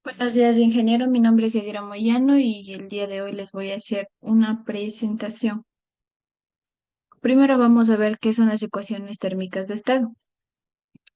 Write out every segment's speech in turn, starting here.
Buenos días, ingeniero. Mi nombre es Yadira Moyano y el día de hoy les voy a hacer una presentación. Primero vamos a ver qué son las ecuaciones térmicas de estado.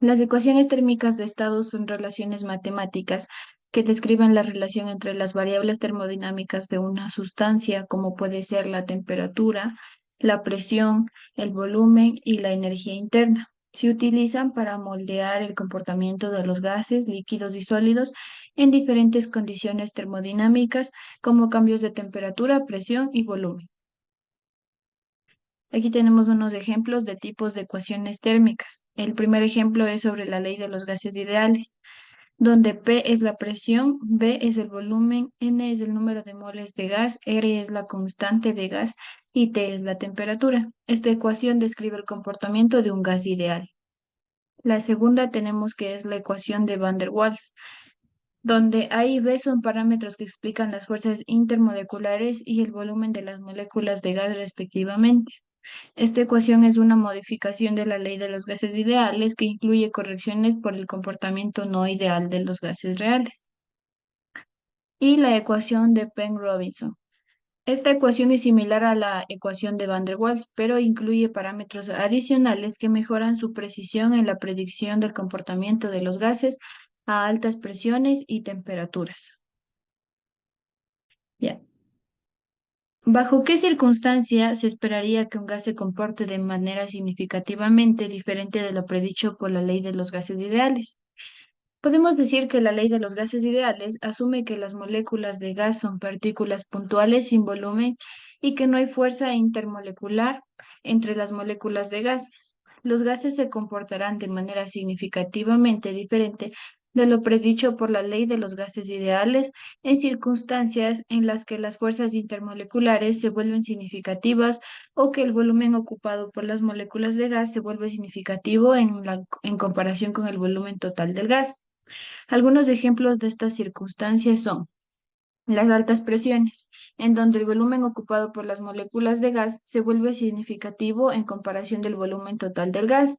Las ecuaciones térmicas de estado son relaciones matemáticas que describen la relación entre las variables termodinámicas de una sustancia, como puede ser la temperatura, la presión, el volumen y la energía interna. Se utilizan para moldear el comportamiento de los gases, líquidos y sólidos en diferentes condiciones termodinámicas, como cambios de temperatura, presión y volumen. Aquí tenemos unos ejemplos de tipos de ecuaciones térmicas. El primer ejemplo es sobre la ley de los gases ideales, donde P es la presión, B es el volumen, N es el número de moles de gas, R es la constante de gas y T es la temperatura. Esta ecuación describe el comportamiento de un gas ideal. La segunda tenemos que es la ecuación de Van der Waals, donde A y B son parámetros que explican las fuerzas intermoleculares y el volumen de las moléculas de gas respectivamente. Esta ecuación es una modificación de la ley de los gases ideales que incluye correcciones por el comportamiento no ideal de los gases reales. Y la ecuación de Penn-Robinson. Esta ecuación es similar a la ecuación de Van der Waals, pero incluye parámetros adicionales que mejoran su precisión en la predicción del comportamiento de los gases a altas presiones y temperaturas. Ya. ¿Bajo qué circunstancia se esperaría que un gas se comporte de manera significativamente diferente de lo predicho por la ley de los gases ideales? Podemos decir que la ley de los gases ideales asume que las moléculas de gas son partículas puntuales sin volumen y que no hay fuerza intermolecular entre las moléculas de gas. Los gases se comportarán de manera significativamente diferente de lo predicho por la ley de los gases ideales en circunstancias en las que las fuerzas intermoleculares se vuelven significativas o que el volumen ocupado por las moléculas de gas se vuelve significativo en comparación con el volumen total del gas. Algunos ejemplos de estas circunstancias son las altas presiones, en donde el volumen ocupado por las moléculas de gas se vuelve significativo en comparación del volumen total del gas,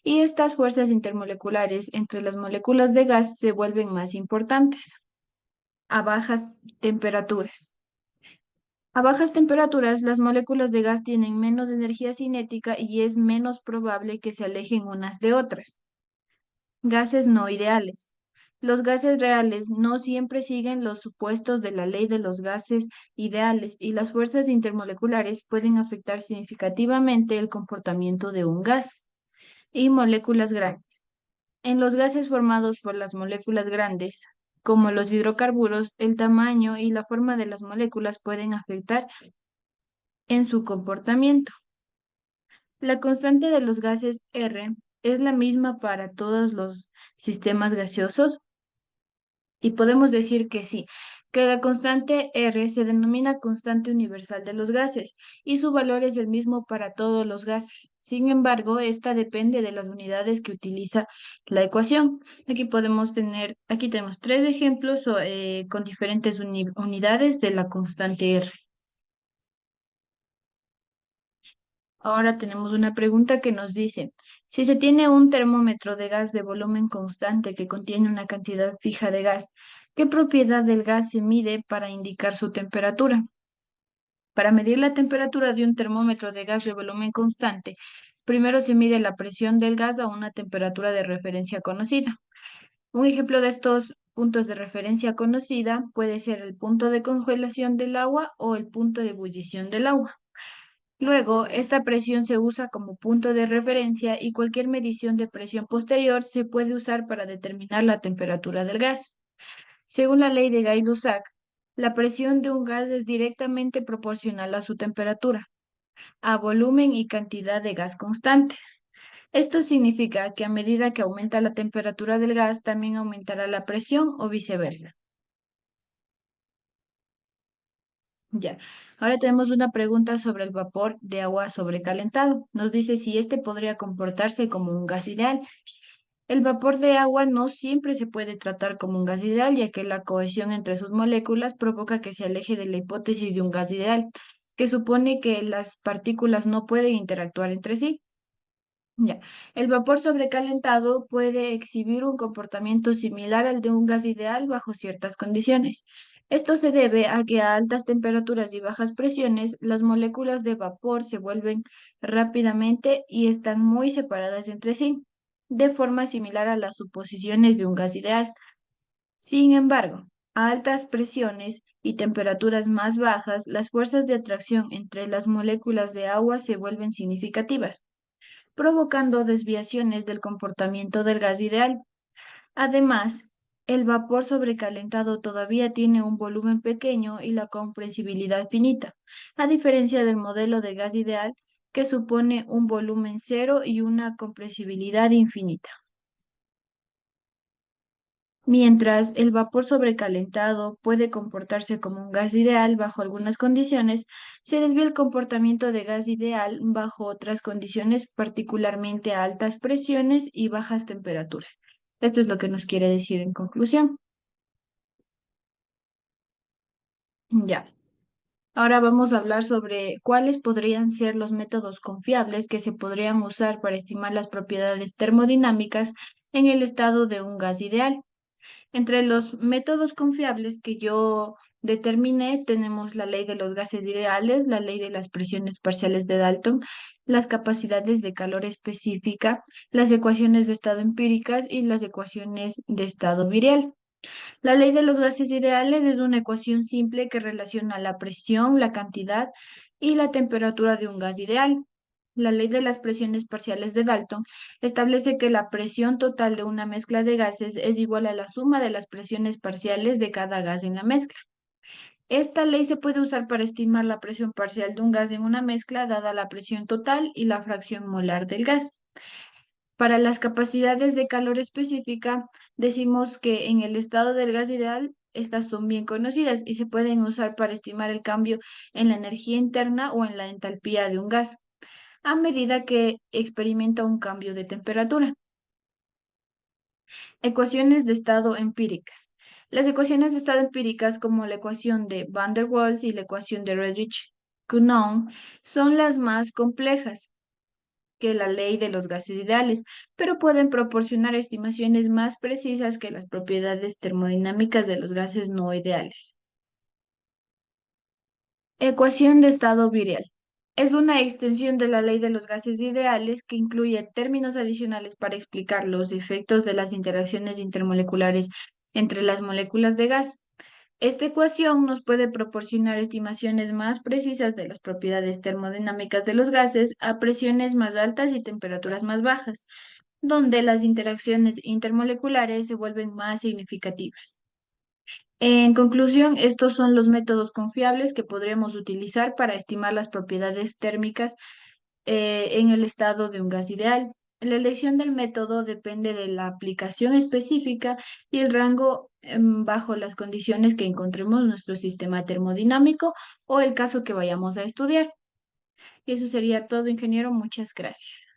y estas fuerzas intermoleculares entre las moléculas de gas se vuelven más importantes a bajas temperaturas. A bajas temperaturas, las moléculas de gas tienen menos energía cinética y es menos probable que se alejen unas de otras. Gases no ideales. Los gases reales no siempre siguen los supuestos de la ley de los gases ideales y las fuerzas intermoleculares pueden afectar significativamente el comportamiento de un gas. Y moléculas grandes. En los gases formados por las moléculas grandes, como los hidrocarburos, el tamaño y la forma de las moléculas pueden afectar en su comportamiento. La constante de los gases R es la misma para todos los sistemas gaseosos. Y podemos decir que sí, que la constante R se denomina constante universal de los gases y su valor es el mismo para todos los gases. Sin embargo, esta depende de las unidades que utiliza la ecuación. Aquí tenemos tres ejemplos con diferentes unidades de la constante R. Ahora tenemos una pregunta que nos dice, si se tiene un termómetro de gas de volumen constante que contiene una cantidad fija de gas, ¿qué propiedad del gas se mide para indicar su temperatura? Para medir la temperatura de un termómetro de gas de volumen constante, primero se mide la presión del gas a una temperatura de referencia conocida. Un ejemplo de estos puntos de referencia conocida puede ser el punto de congelación del agua o el punto de ebullición del agua. Luego, esta presión se usa como punto de referencia y cualquier medición de presión posterior se puede usar para determinar la temperatura del gas. Según la ley de Gay-Lussac, la presión de un gas es directamente proporcional a su temperatura, a volumen y cantidad de gas constante. Esto significa que a medida que aumenta la temperatura del gas, también aumentará la presión o viceversa. Ya. Ahora tenemos una pregunta sobre el vapor de agua sobrecalentado. Nos dice si este podría comportarse como un gas ideal. El vapor de agua no siempre se puede tratar como un gas ideal, ya que la cohesión entre sus moléculas provoca que se aleje de la hipótesis de un gas ideal, que supone que las partículas no pueden interactuar entre sí. Ya. El vapor sobrecalentado puede exhibir un comportamiento similar al de un gas ideal bajo ciertas condiciones. Esto se debe a que a altas temperaturas y bajas presiones, las moléculas de vapor se vuelven rápidamente y están muy separadas entre sí, de forma similar a las suposiciones de un gas ideal. Sin embargo, a altas presiones y temperaturas más bajas, las fuerzas de atracción entre las moléculas de agua se vuelven significativas, provocando desviaciones del comportamiento del gas ideal. Además, el vapor sobrecalentado todavía tiene un volumen pequeño y la compresibilidad finita, a diferencia del modelo de gas ideal, que supone un volumen cero y una compresibilidad infinita. Mientras el vapor sobrecalentado puede comportarse como un gas ideal bajo algunas condiciones, se desvía el comportamiento de gas ideal bajo otras condiciones, particularmente a altas presiones y bajas temperaturas. Esto es lo que nos quiere decir en conclusión. Ya. Ahora vamos a hablar sobre cuáles podrían ser los métodos confiables que se podrían usar para estimar las propiedades termodinámicas en el estado de un gas ideal. Entre los métodos confiables que yo determiné, tenemos la ley de los gases ideales, la ley de las presiones parciales de Dalton, las capacidades de calor específica, las ecuaciones de estado empíricas y las ecuaciones de estado virial. La ley de los gases ideales es una ecuación simple que relaciona la presión, la cantidad y la temperatura de un gas ideal. La ley de las presiones parciales de Dalton establece que la presión total de una mezcla de gases es igual a la suma de las presiones parciales de cada gas en la mezcla. Esta ley se puede usar para estimar la presión parcial de un gas en una mezcla dada la presión total y la fracción molar del gas. Para las capacidades de calor específica, decimos que en el estado del gas ideal, estas son bien conocidas y se pueden usar para estimar el cambio en la energía interna o en la entalpía de un gas a medida que experimenta un cambio de temperatura. Ecuaciones de estado empíricas. Las ecuaciones de estado empíricas, como la ecuación de Van der Waals y la ecuación de Redrich-Kuhnau, son las más complejas que la ley de los gases ideales, pero pueden proporcionar estimaciones más precisas que las propiedades termodinámicas de los gases no ideales. Ecuación de estado virial. Es una extensión de la ley de los gases ideales que incluye términos adicionales para explicar los efectos de las interacciones intermoleculares entre las moléculas de gas. Esta ecuación nos puede proporcionar estimaciones más precisas de las propiedades termodinámicas de los gases a presiones más altas y temperaturas más bajas, donde las interacciones intermoleculares se vuelven más significativas. En conclusión, estos son los métodos confiables que podremos utilizar para estimar las propiedades térmicas en el estado de un gas ideal. La elección del método depende de la aplicación específica y el rango bajo las condiciones que encontremos en nuestro sistema termodinámico o el caso que vayamos a estudiar. Y eso sería todo, ingeniero. Muchas gracias.